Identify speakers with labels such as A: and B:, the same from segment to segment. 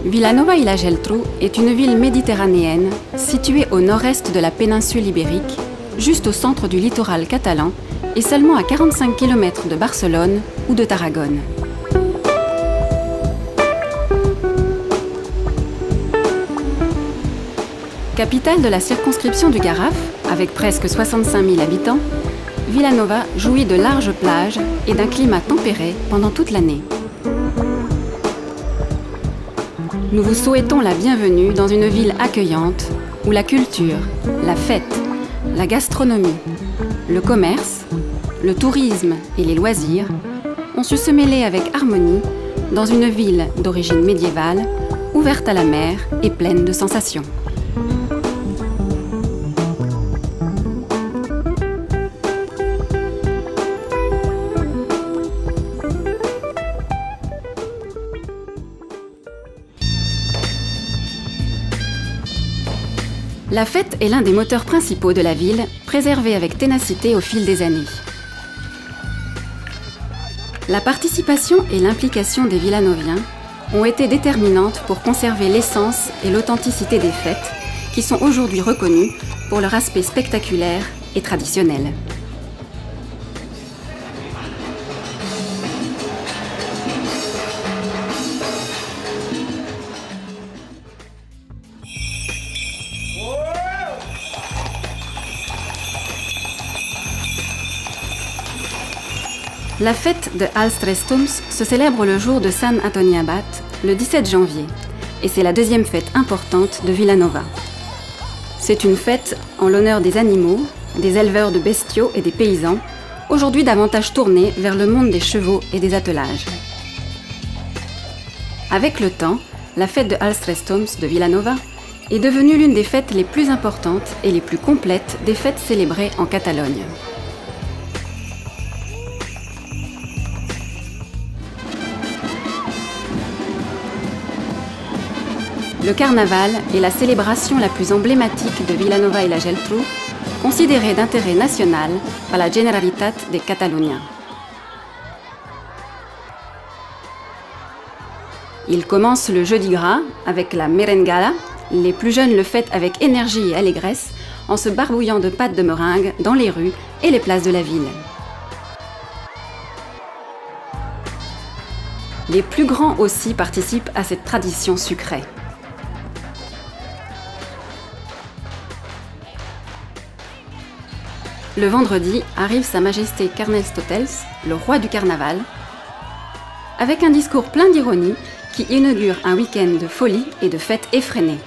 A: Vilanova i la Geltrú est une ville méditerranéenne située au nord-est de la péninsule ibérique, juste au centre du littoral catalan et seulement à 45 km de Barcelone ou de Tarragone. Capitale de la circonscription du Garraf, avec presque 65 000 habitants, Vilanova jouit de larges plages et d'un climat tempéré pendant toute l'année. Nous vous souhaitons la bienvenue dans une ville accueillante où la culture, la fête, la gastronomie, le commerce, le tourisme et les loisirs ont su se mêler avec harmonie dans une ville d'origine médiévale, ouverte à la mer et pleine de sensations. La fête est l'un des moteurs principaux de la ville, préservé avec ténacité au fil des années. La participation et l'implication des Villanoviens ont été déterminantes pour conserver l'essence et l'authenticité des fêtes, qui sont aujourd'hui reconnues pour leur aspect spectaculaire et traditionnel. La fête de Alstrestums se célèbre le jour de Sant Antoni Abat, le 17 janvier, et c'est la deuxième fête importante de Vilanova. C'est une fête en l'honneur des animaux, des éleveurs de bestiaux et des paysans, aujourd'hui davantage tournée vers le monde des chevaux et des attelages. Avec le temps, la fête de Alstrestums de Vilanova est devenue l'une des fêtes les plus importantes et les plus complètes des fêtes célébrées en Catalogne. Le carnaval est la célébration la plus emblématique de Vilanova i la Geltrú, considérée d'intérêt national par la Generalitat de Catalunya. Il commence le jeudi gras avec la merengada. Les plus jeunes le fêtent avec énergie et allégresse en se barbouillant de pâtes de meringue dans les rues et les places de la ville. Les plus grands aussi participent à cette tradition sucrée. Le vendredi arrive Sa Majesté Carnestoltes, le roi du carnaval, avec un discours plein d'ironie qui inaugure un week-end de folie et de fêtes effrénées.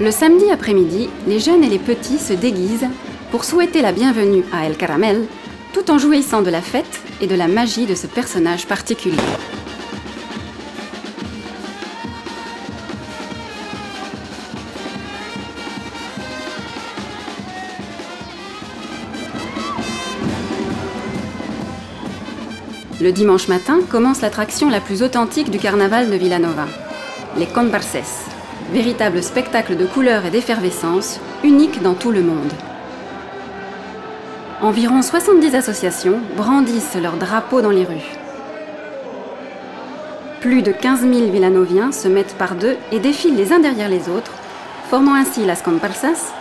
A: Le samedi après-midi, les jeunes et les petits se déguisent pour souhaiter la bienvenue à El Caramel, tout en jouissant de la fête et de la magie de ce personnage particulier. Le dimanche matin commence l'attraction la plus authentique du carnaval de Vilanova, les comparses. Véritable spectacle de couleurs et d'effervescence, unique dans tout le monde. Environ 70 associations brandissent leurs drapeaux dans les rues. Plus de 15 000 Villanoviens se mettent par deux et défilent les uns derrière les autres, formant ainsi las comparsas,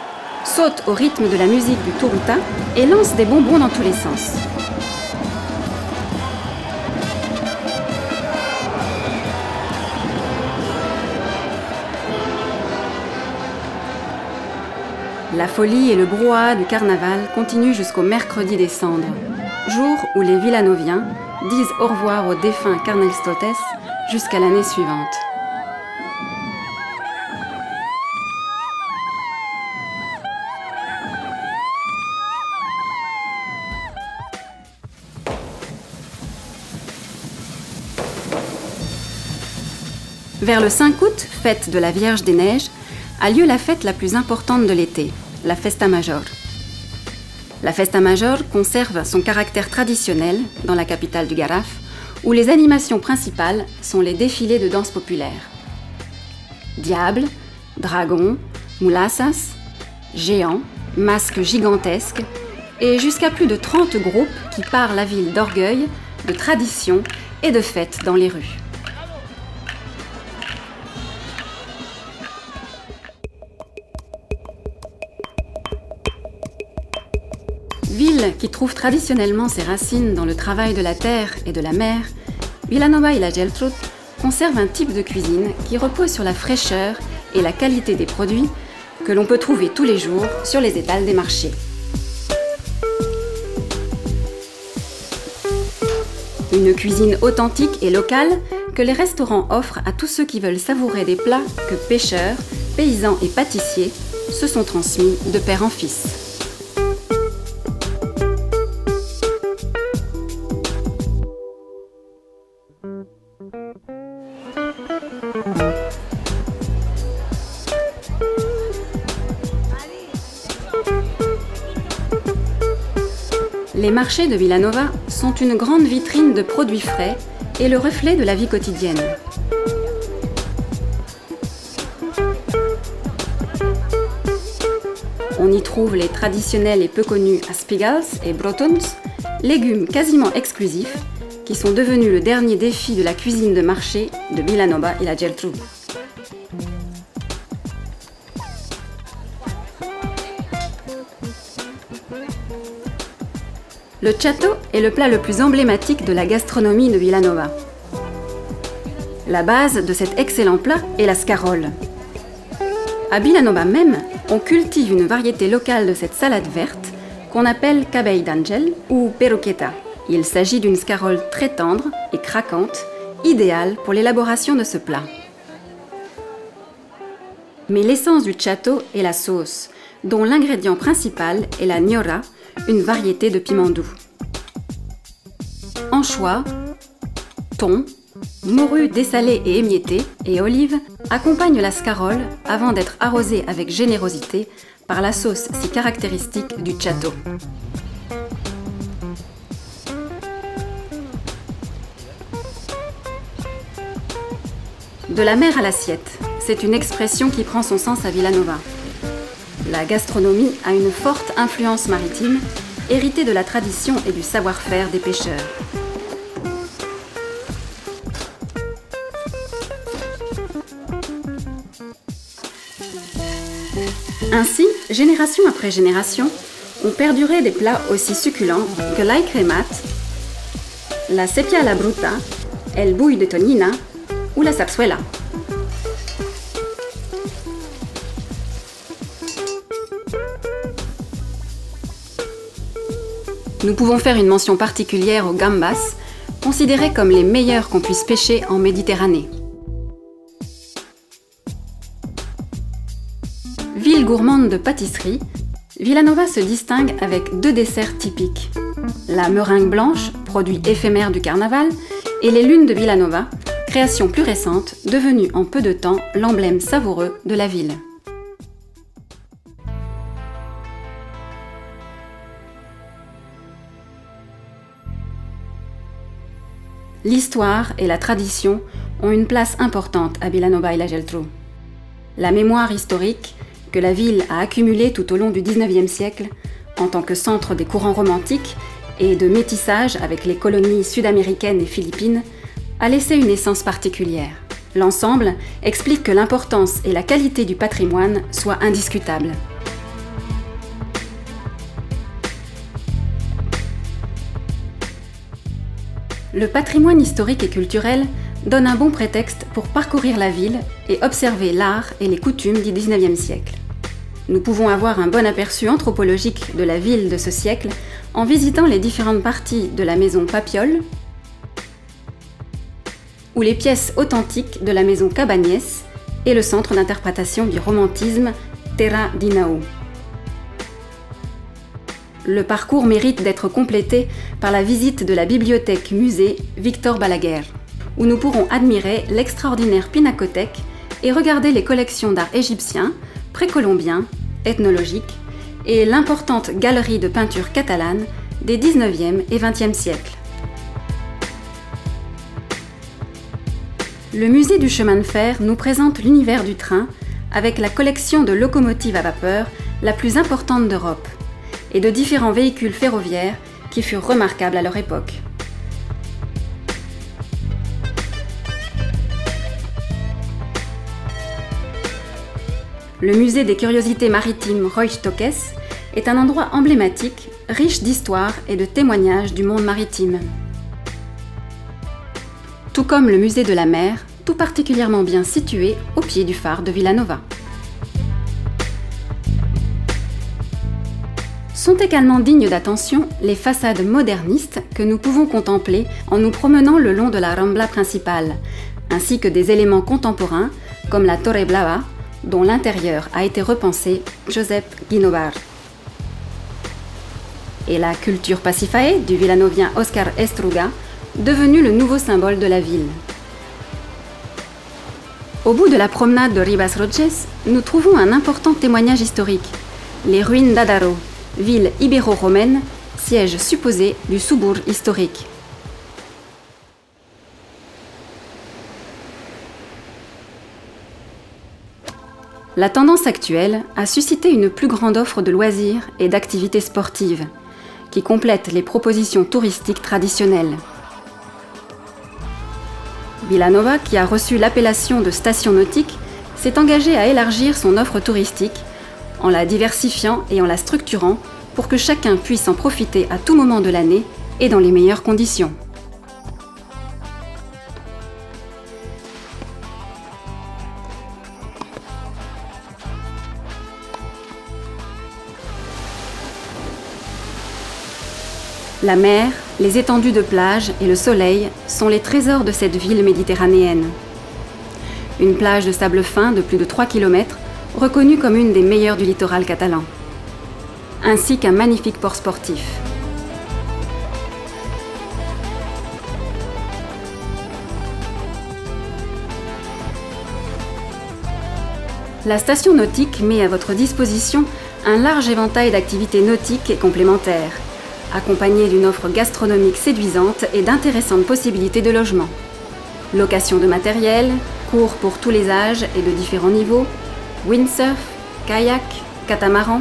A: sautent au rythme de la musique du turuta et lancent des bonbons dans tous les sens. La folie et le brouhaha du carnaval continuent jusqu'au mercredi des cendres. jour où les Villanoviens disent au revoir au défunt Carnestoltes jusqu'à l'année suivante. Vers le 5 août, fête de la Vierge des Neiges, a lieu la fête la plus importante de l'été, la Festa Major. La Festa Major conserve son caractère traditionnel dans la capitale du Garraf, où les animations principales sont les défilés de danse populaire. Diables, dragons, mulassas, géants, masques gigantesques et jusqu'à plus de 30 groupes qui parent la ville d'orgueil, de tradition et de fêtes dans les rues. Ville qui trouve traditionnellement ses racines dans le travail de la terre et de la mer, Vilanova i la Geltrú conserve un type de cuisine qui repose sur la fraîcheur et la qualité des produits que l'on peut trouver tous les jours sur les étals des marchés. Une cuisine authentique et locale que les restaurants offrent à tous ceux qui veulent savourer des plats que pêcheurs, paysans et pâtissiers se sont transmis de père en fils. Les marchés de Vilanova sont une grande vitrine de produits frais et le reflet de la vie quotidienne. On y trouve les traditionnels et peu connus aspigals et brotons, légumes quasiment exclusifs, qui sont devenus le dernier défi de la cuisine de marché de Vilanova i la Geltrú. Le chatto est le plat le plus emblématique de la gastronomie de Vilanova. La base de cet excellent plat est la scarole. À Vilanova même, on cultive une variété locale de cette salade verte qu'on appelle cabell d'àngel ou peruqueta. Il s'agit d'une scarole très tendre et craquante, idéale pour l'élaboration de ce plat. Mais l'essence du chatto est la sauce, dont l'ingrédient principal est la ñora, une variété de piment doux. Anchois, thon, morue dessalée et émiettée et olives accompagnent la scarole avant d'être arrosée avec générosité par la sauce si caractéristique du chatto. De la mer à l'assiette, c'est une expression qui prend son sens à Vilanova. La gastronomie a une forte influence maritime, héritée de la tradition et du savoir-faire des pêcheurs. Ainsi, génération après génération, ont perduré des plats aussi succulents que l'ai cremat, la sepia alla bruta, el bull de tonyina ou la sarsuela. Nous pouvons faire une mention particulière aux gambas, considérés comme les meilleurs qu'on puisse pêcher en Méditerranée. Ville gourmande de pâtisserie, Vilanova se distingue avec deux desserts typiques. La meringue blanche, produit éphémère du carnaval, et les lunes de Vilanova, création plus récente, devenue en peu de temps l'emblème savoureux de la ville. L'histoire et la tradition ont une place importante à Vilanova i la Geltrú. La mémoire historique que la ville a accumulée tout au long du XIXe siècle en tant que centre des courants romantiques et de métissage avec les colonies sud-américaines et philippines a laissé une essence particulière. L'ensemble explique que l'importance et la qualité du patrimoine soient indiscutables. Le patrimoine historique et culturel donne un bon prétexte pour parcourir la ville et observer l'art et les coutumes du XIXe siècle. Nous pouvons avoir un bon aperçu anthropologique de la ville de ce siècle en visitant les différentes parties de la maison Papiol ou les pièces authentiques de la maison Cabagnès et le centre d'interprétation du romantisme Terra di Nau. Le parcours mérite d'être complété par la visite de la bibliothèque-musée Victor Balaguer, où nous pourrons admirer l'extraordinaire pinacothèque et regarder les collections d'art égyptien, précolombien, ethnologique et l'importante galerie de peinture catalane des 19e et 20e siècles. Le musée du chemin de fer nous présente l'univers du train avec la collection de locomotives à vapeur la plus importante d'Europe et de différents véhicules ferroviaires qui furent remarquables à leur époque. Le musée des curiosités maritimes Roy Stokes est un endroit emblématique, riche d'histoire et de témoignages du monde maritime. Tout comme le musée de la mer, tout particulièrement bien situé au pied du phare de Vilanova. Sont également dignes d'attention les façades modernistes que nous pouvons contempler en nous promenant le long de la Rambla principale, ainsi que des éléments contemporains comme la Torre Blava, dont l'intérieur a été repensé Josep Guinovar. Et la culture Pasifae du villanovien Oscar Estruga, devenu le nouveau symbole de la ville. Au bout de la promenade de Ribas Roches, nous trouvons un important témoignage historique, les ruines d'Adaro, ville ibéro-romaine, siège supposé du Soubourg historique. La tendance actuelle a suscité une plus grande offre de loisirs et d'activités sportives, qui complètent les propositions touristiques traditionnelles. Vilanova, qui a reçu l'appellation de station nautique, s'est engagé à élargir son offre touristique en la diversifiant et en la structurant pour que chacun puisse en profiter à tout moment de l'année et dans les meilleures conditions. La mer, les étendues de plage et le soleil sont les trésors de cette ville méditerranéenne. Une plage de sable fin de plus de 3 km, reconnue comme une des meilleures du littoral catalan, ainsi qu'un magnifique port sportif. La station nautique met à votre disposition un large éventail d'activités nautiques et complémentaires, accompagné d'une offre gastronomique séduisante et d'intéressantes possibilités de logement. Location de matériel, cours pour tous les âges et de différents niveaux, windsurf, kayak, catamaran,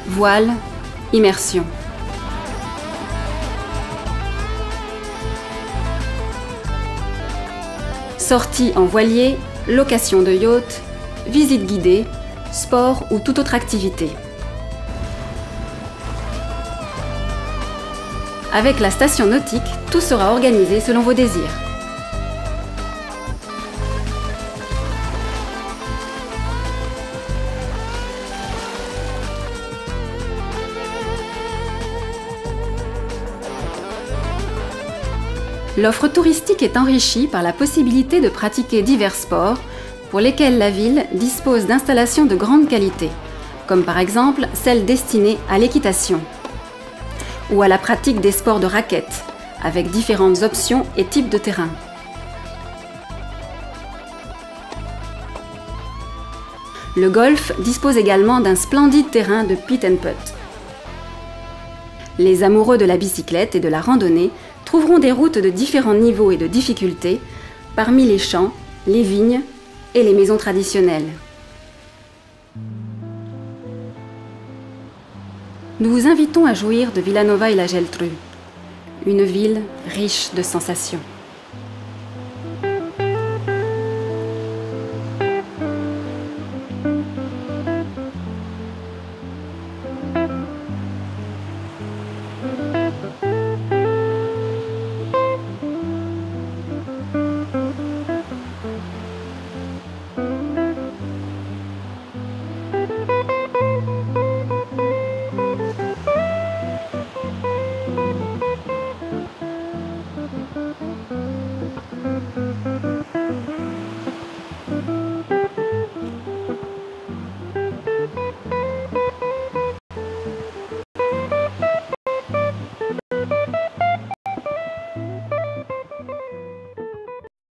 A: voile, immersion. Sortie en voilier, location de yacht, visite guidée, sport ou toute autre activité. Avec la station nautique, tout sera organisé selon vos désirs. L'offre touristique est enrichie par la possibilité de pratiquer divers sports pour lesquels la ville dispose d'installations de grande qualité, comme par exemple celles destinées à l'équitation ou à la pratique des sports de raquettes, avec différentes options et types de terrain. Le golf dispose également d'un splendide terrain de pit and putt. Les amoureux de la bicyclette et de la randonnée trouveront des routes de différents niveaux et de difficultés parmi les champs, les vignes et les maisons traditionnelles. Nous vous invitons à jouir de Vilanova i la Geltrú, une ville riche de sensations.